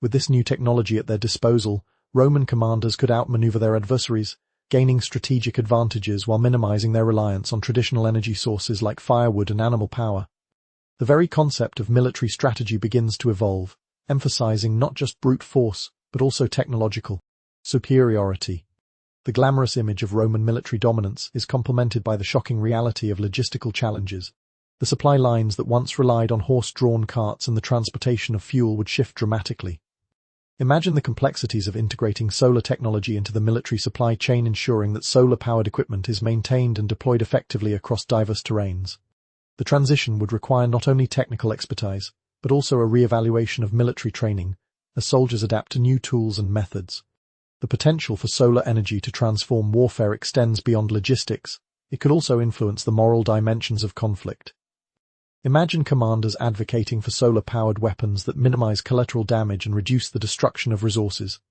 With this new technology at their disposal, Roman commanders could outmaneuver their adversaries, gaining strategic advantages while minimizing their reliance on traditional energy sources like firewood and animal power. The very concept of military strategy begins to evolve, emphasizing not just brute force, but also technological superiority. The glamorous image of Roman military dominance is complemented by the shocking reality of logistical challenges. The supply lines that once relied on horse-drawn carts and the transportation of fuel would shift dramatically. Imagine the complexities of integrating solar technology into the military supply chain, ensuring that solar-powered equipment is maintained and deployed effectively across diverse terrains. The transition would require not only technical expertise, but also a re-evaluation of military training, as soldiers adapt to new tools and methods. The potential for solar energy to transform warfare extends beyond logistics. It could also influence the moral dimensions of conflict. Imagine commanders advocating for solar-powered weapons that minimize collateral damage and reduce the destruction of resources.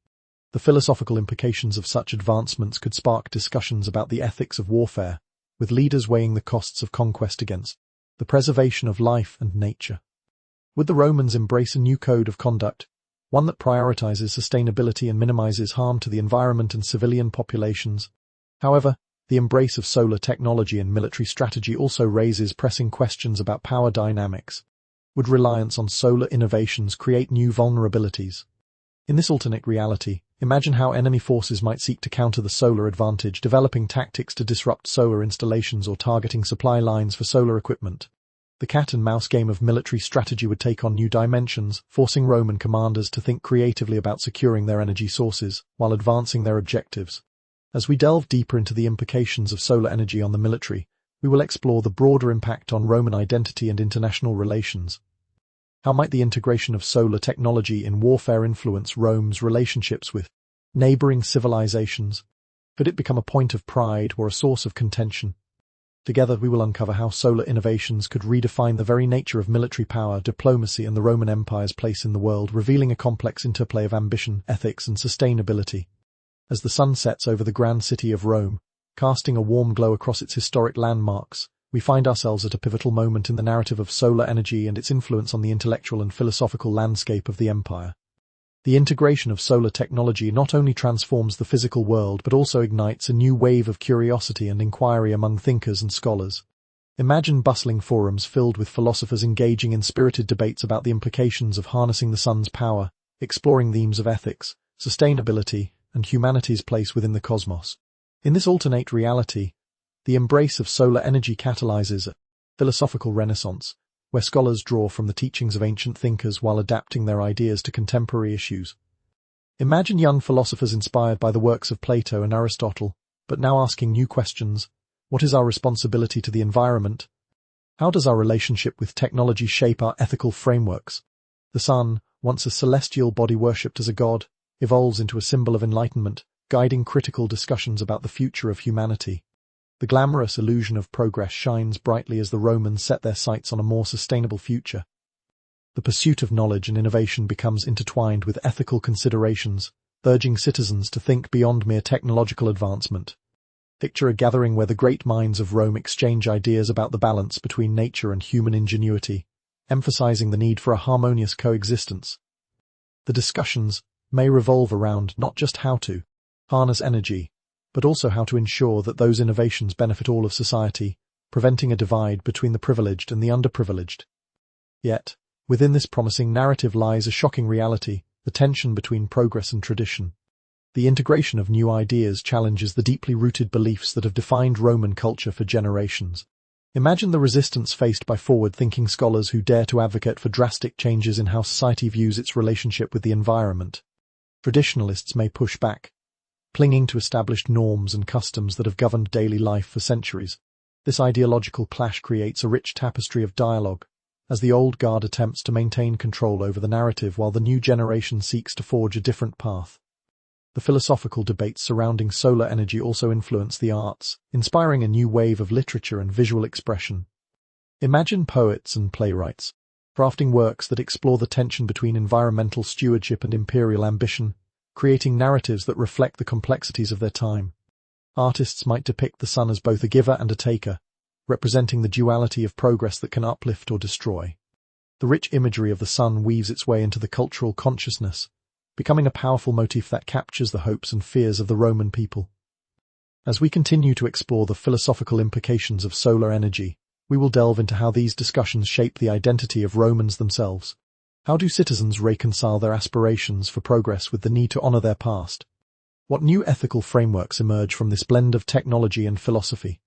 The philosophical implications of such advancements could spark discussions about the ethics of warfare, with leaders weighing the costs of conquest against the preservation of life and nature. Would the Romans embrace a new code of conduct, one that prioritizes sustainability and minimizes harm to the environment and civilian populations? However, the embrace of solar technology and military strategy also raises pressing questions about power dynamics. Would reliance on solar innovations create new vulnerabilities? In this alternate reality, imagine how enemy forces might seek to counter the solar advantage, developing tactics to disrupt solar installations or targeting supply lines for solar equipment. The cat-and-mouse game of military strategy would take on new dimensions, forcing Roman commanders to think creatively about securing their energy sources while advancing their objectives. As we delve deeper into the implications of solar energy on the military, we will explore the broader impact on Roman identity and international relations. How might the integration of solar technology in warfare influence Rome's relationships with neighboring civilizations? Could it become a point of pride or a source of contention? Together, we will uncover how solar innovations could redefine the very nature of military power, diplomacy, and the Roman Empire's place in the world, revealing a complex interplay of ambition, ethics, and sustainability. As the sun sets over the grand city of Rome, casting a warm glow across its historic landmarks, we find ourselves at a pivotal moment in the narrative of solar energy and its influence on the intellectual and philosophical landscape of the empire. The integration of solar technology not only transforms the physical world but also ignites a new wave of curiosity and inquiry among thinkers and scholars. Imagine bustling forums filled with philosophers engaging in spirited debates about the implications of harnessing the sun's power, exploring themes of ethics, sustainability, and humanity's place within the cosmos. In this alternate reality, the embrace of solar energy catalyzes a philosophical renaissance, where scholars draw from the teachings of ancient thinkers while adapting their ideas to contemporary issues. Imagine young philosophers inspired by the works of Plato and Aristotle, but now asking new questions. What is our responsibility to the environment? How does our relationship with technology shape our ethical frameworks? The sun, once a celestial body worshipped as a god, evolves into a symbol of enlightenment, guiding critical discussions about the future of humanity. The glamorous illusion of progress shines brightly as the Romans set their sights on a more sustainable future. The pursuit of knowledge and innovation becomes intertwined with ethical considerations, urging citizens to think beyond mere technological advancement. Picture a gathering where the great minds of Rome exchange ideas about the balance between nature and human ingenuity, emphasizing the need for a harmonious coexistence. The discussions may revolve around not just how to harness energy, but also how to ensure that those innovations benefit all of society, preventing a divide between the privileged and the underprivileged. Yet, within this promising narrative lies a shocking reality, the tension between progress and tradition. The integration of new ideas challenges the deeply rooted beliefs that have defined Roman culture for generations. Imagine the resistance faced by forward-thinking scholars who dare to advocate for drastic changes in how society views its relationship with the environment. Traditionalists may push back, clinging to established norms and customs that have governed daily life for centuries. This ideological clash creates a rich tapestry of dialogue, as the old guard attempts to maintain control over the narrative while the new generation seeks to forge a different path. The philosophical debates surrounding solar energy also influence the arts, inspiring a new wave of literature and visual expression. Imagine poets and playwrights crafting works that explore the tension between environmental stewardship and imperial ambition, creating narratives that reflect the complexities of their time. Artists might depict the sun as both a giver and a taker, representing the duality of progress that can uplift or destroy. The rich imagery of the sun weaves its way into the cultural consciousness, becoming a powerful motif that captures the hopes and fears of the Roman people. As we continue to explore the philosophical implications of solar energy, we will delve into how these discussions shape the identity of Romans themselves. How do citizens reconcile their aspirations for progress with the need to honor their past? What new ethical frameworks emerge from this blend of technology and philosophy?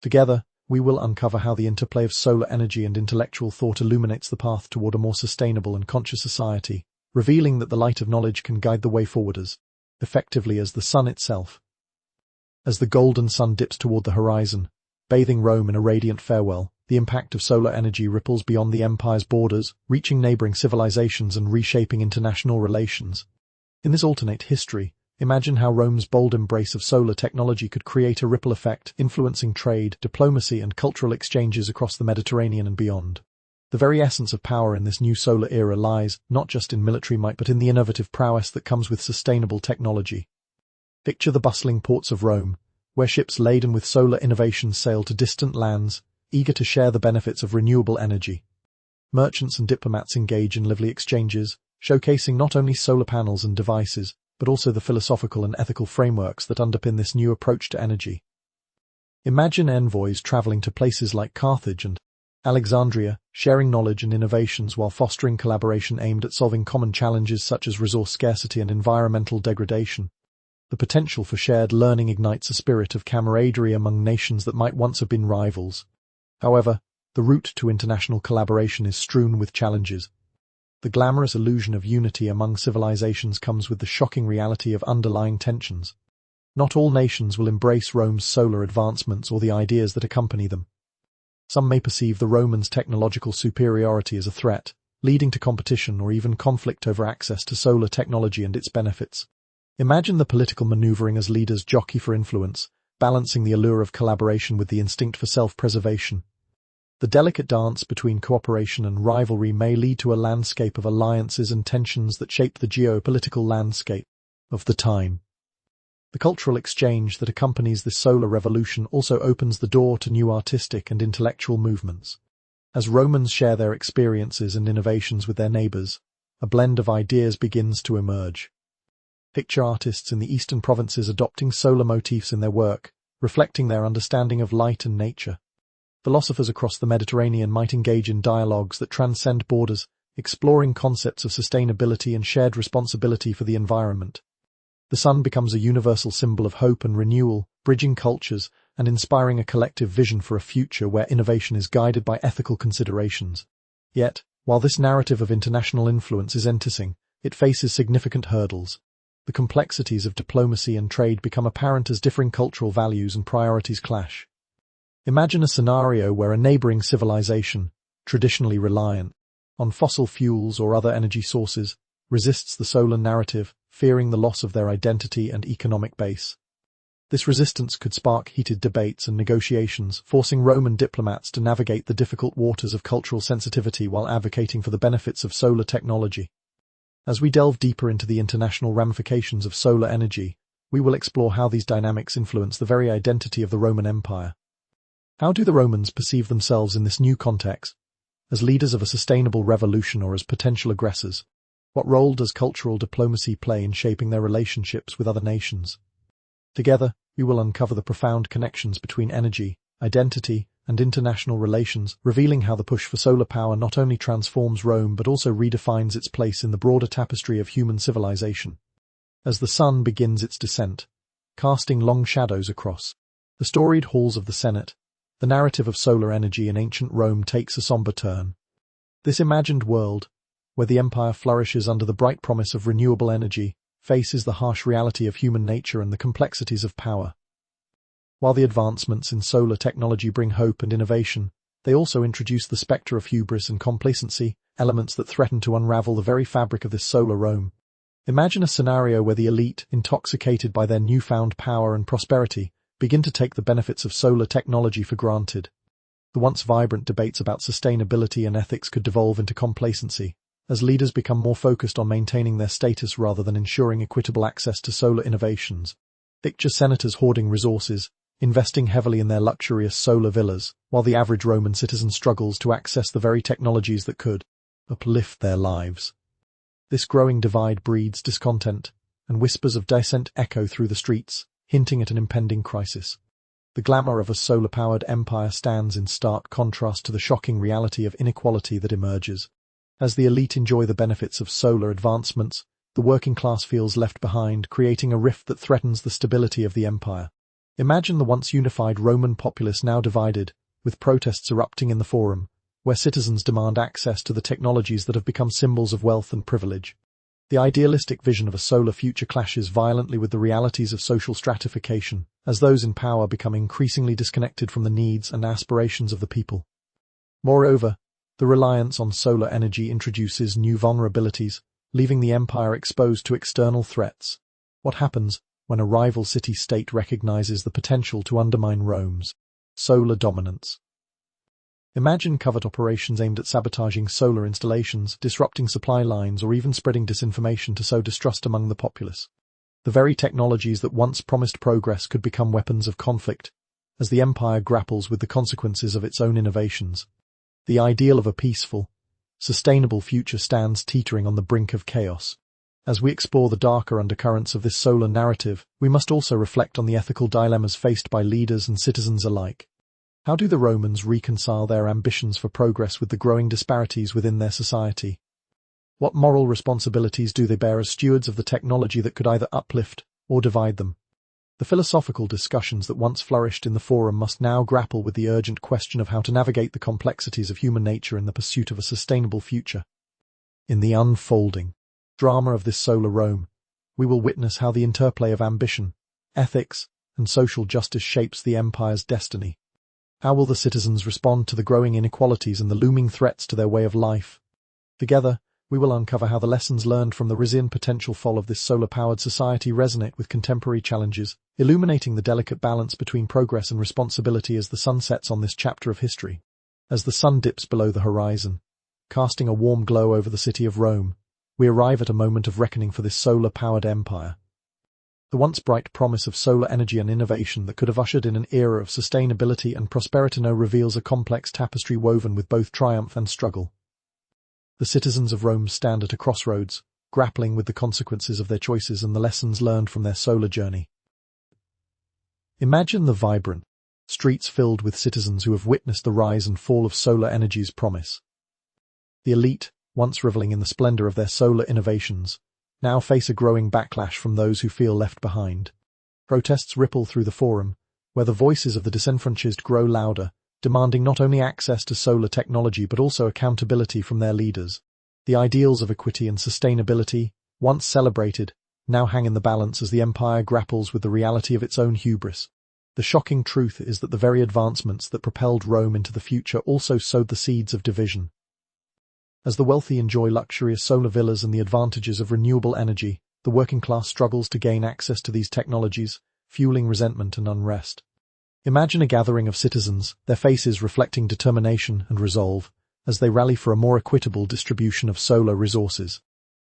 Together, we will uncover how the interplay of solar energy and intellectual thought illuminates the path toward a more sustainable and conscious society, revealing that the light of knowledge can guide the way forward as effectively as the sun itself. As the golden sun dips toward the horizon, bathing Rome in a radiant farewell, the impact of solar energy ripples beyond the empire's borders, reaching neighboring civilizations and reshaping international relations. In this alternate history, imagine how Rome's bold embrace of solar technology could create a ripple effect, influencing trade, diplomacy, and cultural exchanges across the Mediterranean and beyond. The very essence of power in this new solar era lies not just in military might but in the innovative prowess that comes with sustainable technology. Picture the bustling ports of Rome, where ships laden with solar innovations sail to distant lands, eager to share the benefits of renewable energy. Merchants and diplomats engage in lively exchanges, showcasing not only solar panels and devices, but also the philosophical and ethical frameworks that underpin this new approach to energy. Imagine envoys traveling to places like Carthage and Alexandria, sharing knowledge and innovations while fostering collaboration aimed at solving common challenges such as resource scarcity and environmental degradation. The potential for shared learning ignites a spirit of camaraderie among nations that might once have been rivals. However, the route to international collaboration is strewn with challenges. The glamorous illusion of unity among civilizations comes with the shocking reality of underlying tensions. Not all nations will embrace Rome's solar advancements or the ideas that accompany them. Some may perceive the Romans' technological superiority as a threat, leading to competition or even conflict over access to solar technology and its benefits. Imagine the political maneuvering as leaders jockey for influence, balancing the allure of collaboration with the instinct for self-preservation. The delicate dance between cooperation and rivalry may lead to a landscape of alliances and tensions that shape the geopolitical landscape of the time. The cultural exchange that accompanies this solar revolution also opens the door to new artistic and intellectual movements. As Romans share their experiences and innovations with their neighbors, a blend of ideas begins to emerge. Picture artists in the eastern provinces adopting solar motifs in their work, reflecting their understanding of light and nature. Philosophers across the Mediterranean might engage in dialogues that transcend borders, exploring concepts of sustainability and shared responsibility for the environment. The sun becomes a universal symbol of hope and renewal, bridging cultures and inspiring a collective vision for a future where innovation is guided by ethical considerations. Yet, while this narrative of international influence is enticing, it faces significant hurdles. The complexities of diplomacy and trade become apparent as differing cultural values and priorities clash. Imagine a scenario where a neighboring civilization, traditionally reliant on fossil fuels or other energy sources, resists the solar narrative, fearing the loss of their identity and economic base. This resistance could spark heated debates and negotiations, forcing Roman diplomats to navigate the difficult waters of cultural sensitivity while advocating for the benefits of solar technology. As we delve deeper into the international ramifications of solar energy, we will explore how these dynamics influence the very identity of the Roman Empire. How do the Romans perceive themselves in this new context? As leaders of a sustainable revolution or as potential aggressors? What role does cultural diplomacy play in shaping their relationships with other nations? Together, we will uncover the profound connections between energy, identity, and international relations, revealing how the push for solar power not only transforms Rome but also redefines its place in the broader tapestry of human civilization. As the sun begins its descent, casting long shadows across the storied halls of the Senate, the narrative of solar energy in ancient Rome takes a somber turn. This imagined world, where the empire flourishes under the bright promise of renewable energy, faces the harsh reality of human nature and the complexities of power. While the advancements in solar technology bring hope and innovation, they also introduce the spectre of hubris and complacency, elements that threaten to unravel the very fabric of this solar Rome. Imagine a scenario where the elite, intoxicated by their newfound power and prosperity, begin to take the benefits of solar technology for granted. The once vibrant debates about sustainability and ethics could devolve into complacency, as leaders become more focused on maintaining their status rather than ensuring equitable access to solar innovations. Picture senators hoarding resources, investing heavily in their luxurious solar villas, while the average Roman citizen struggles to access the very technologies that could uplift their lives. This growing divide breeds discontent, and whispers of dissent echo through the streets, hinting at an impending crisis. The glamour of a solar-powered empire stands in stark contrast to the shocking reality of inequality that emerges. As the elite enjoy the benefits of solar advancements, the working class feels left behind, creating a rift that threatens the stability of the empire. Imagine the once unified Roman populace now divided, with protests erupting in the Forum, where citizens demand access to the technologies that have become symbols of wealth and privilege. The idealistic vision of a solar future clashes violently with the realities of social stratification, as those in power become increasingly disconnected from the needs and aspirations of the people. Moreover, the reliance on solar energy introduces new vulnerabilities, leaving the empire exposed to external threats. What happens when a rival city-state recognizes the potential to undermine Rome's solar dominance? Imagine covert operations aimed at sabotaging solar installations, disrupting supply lines, or even spreading disinformation to sow distrust among the populace. The very technologies that once promised progress could become weapons of conflict, as the empire grapples with the consequences of its own innovations. The ideal of a peaceful, sustainable future stands teetering on the brink of chaos. As we explore the darker undercurrents of this solar narrative, we must also reflect on the ethical dilemmas faced by leaders and citizens alike. How do the Romans reconcile their ambitions for progress with the growing disparities within their society? What moral responsibilities do they bear as stewards of the technology that could either uplift or divide them? The philosophical discussions that once flourished in the Forum must now grapple with the urgent question of how to navigate the complexities of human nature in the pursuit of a sustainable future. In the unfolding drama of this solar Rome, we will witness how the interplay of ambition, ethics, and social justice shapes the empire's destiny. How will the citizens respond to the growing inequalities and the looming threats to their way of life? Together, we will uncover how the lessons learned from the risen potential fall of this solar-powered society resonate with contemporary challenges, illuminating the delicate balance between progress and responsibility as the sun sets on this chapter of history. As the sun dips below the horizon, casting a warm glow over the city of Rome, we arrive at a moment of reckoning for this solar-powered empire. The once bright promise of solar energy and innovation that could have ushered in an era of sustainability and prosperity now reveals a complex tapestry woven with both triumph and struggle. The citizens of Rome stand at a crossroads, grappling with the consequences of their choices and the lessons learned from their solar journey. Imagine the vibrant streets filled with citizens who have witnessed the rise and fall of solar energy's promise. The elite, once reveling in the splendor of their solar innovations, now face a growing backlash from those who feel left behind. Protests ripple through the Forum, where the voices of the disenfranchised grow louder, demanding not only access to solar technology but also accountability from their leaders. The ideals of equity and sustainability, once celebrated, now hang in the balance as the empire grapples with the reality of its own hubris. The shocking truth is that the very advancements that propelled Rome into the future also sowed the seeds of division. As the wealthy enjoy luxurious solar villas and the advantages of renewable energy, the working class struggles to gain access to these technologies, fueling resentment and unrest. Imagine a gathering of citizens, their faces reflecting determination and resolve, as they rally for a more equitable distribution of solar resources.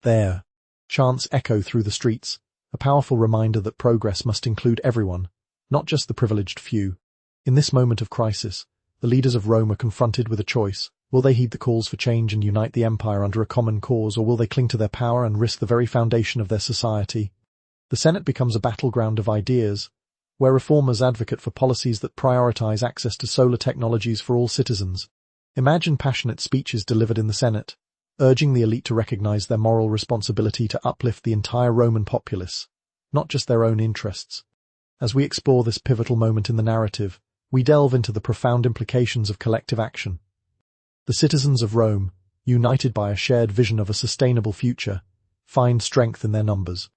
Their chants echo through the streets, a powerful reminder that progress must include everyone, not just the privileged few. In this moment of crisis, the leaders of Rome are confronted with a choice. Will they heed the calls for change and unite the empire under a common cause, or will they cling to their power and risk the very foundation of their society? The Senate becomes a battleground of ideas, where reformers advocate for policies that prioritize access to solar technologies for all citizens. Imagine passionate speeches delivered in the Senate, urging the elite to recognize their moral responsibility to uplift the entire Roman populace, not just their own interests. As we explore this pivotal moment in the narrative, we delve into the profound implications of collective action. The citizens of Rome, united by a shared vision of a sustainable future, find strength in their numbers.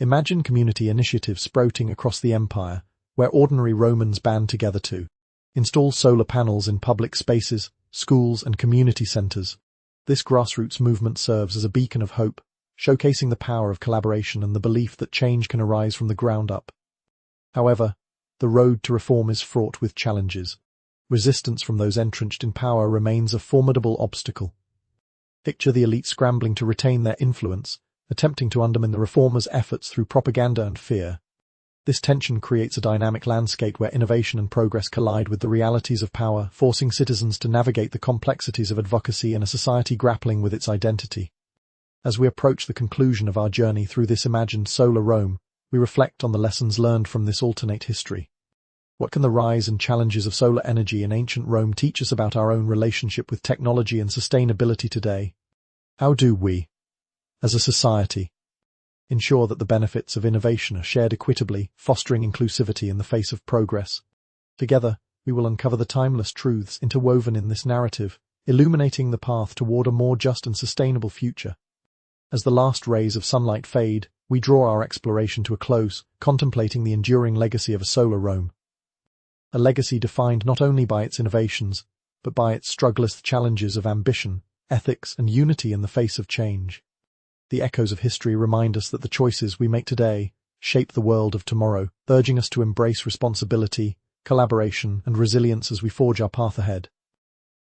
Imagine community initiatives sprouting across the empire, where ordinary Romans band together to install solar panels in public spaces, schools, and community centers. This grassroots movement serves as a beacon of hope, showcasing the power of collaboration and the belief that change can arise from the ground up. However, the road to reform is fraught with challenges. Resistance from those entrenched in power remains a formidable obstacle. Picture the elite scrambling to retain their influence, attempting to undermine the reformers' efforts through propaganda and fear. This tension creates a dynamic landscape where innovation and progress collide with the realities of power, forcing citizens to navigate the complexities of advocacy in a society grappling with its identity. As we approach the conclusion of our journey through this imagined solar Rome, we reflect on the lessons learned from this alternate history. What can the rise and challenges of solar energy in ancient Rome teach us about our own relationship with technology and sustainability today? How do we, as a society, ensure that the benefits of innovation are shared equitably, fostering inclusivity in the face of progress? Together, we will uncover the timeless truths interwoven in this narrative, illuminating the path toward a more just and sustainable future. As the last rays of sunlight fade, we draw our exploration to a close, contemplating the enduring legacy of a solar Rome. A legacy defined not only by its innovations, but by its struggless challenges of ambition, ethics, and unity in the face of change. The echoes of history remind us that the choices we make today shape the world of tomorrow, urging us to embrace responsibility, collaboration, and resilience as we forge our path ahead.